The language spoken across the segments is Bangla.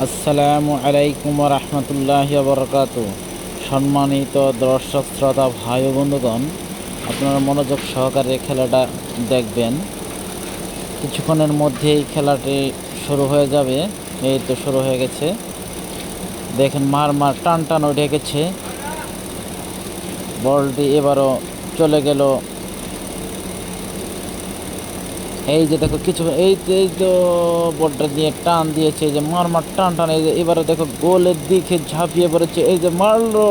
আসসালামু আলাইকুম ওয়া রাহমাতুল্লাহি ওয়া বারাকাতুহু। সম্মানিত দর্শক শ্রোতা ভাই ও বন্ধুগণ, আপনারা মনোযোগ সহকারে খেলাটা দেখবেন। কিছুক্ষণের মধ্যেই খেলাটি শুরু হয়ে যাবে। এই তো শুরু হয়ে গেছে। দেখেন মার টান টান উঠে গেছে। বলটি এবারও চলে গেল। এই যে দেখো কিছু এই তো বলটা দিয়ে টান দিয়েছে, এই যে মার টান টান। এই যে এবারে দেখো গোলের দিকে ঝাঁপিয়ে পড়েছে, এই যে মারলো,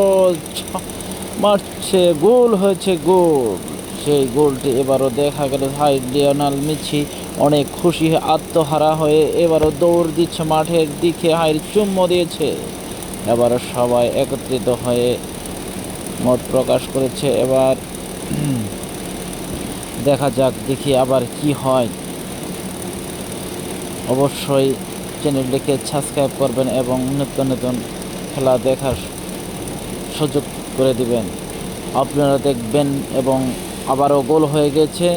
মারছে, গোল হয়েছে, গোল। সেই গোলটি এবারও দেখা গেল। হাই, লিওনেল মেসি অনেক খুশি হয়ে আত্মহারা হয়ে এবারও দৌড় দিচ্ছে মাঠের দিকে। হাই, চুম্বো দিয়েছে। এবারও সবাই একত্রিত হয়ে মত প্রকাশ করেছে। এবার দেখা যাক, দেখি আবার কি হয়। অবশ্যই চ্যানেলটিকে সাবস্ক্রাইব করবেন এবং নতুন নতুন খেলা দেখার সুযোগ করে দিবেন। আপনারা দেখবেন এবং আবারও গোল হয়ে গেছে।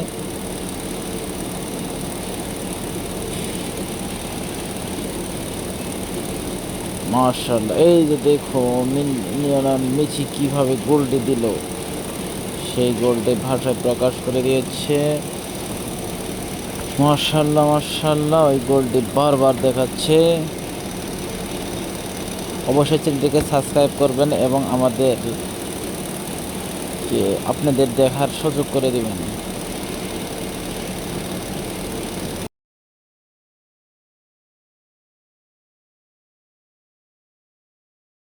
মাশাআল্লাহ, এই যে দেখো লিওনেল মেসি কিভাবে গোলটি দিল, সেই গোলটি ভাষায় প্রকাশ করে দিয়েছে। মাশাআল্লাহ মাশাআল্লাহ, ওই গোলটি বারবার দেখাচ্ছে। অবশ্যই চ্যানেলটিকে সাবস্ক্রাইব করবেন এবং আপনাদের দেখার সুযোগ করে দিবেন।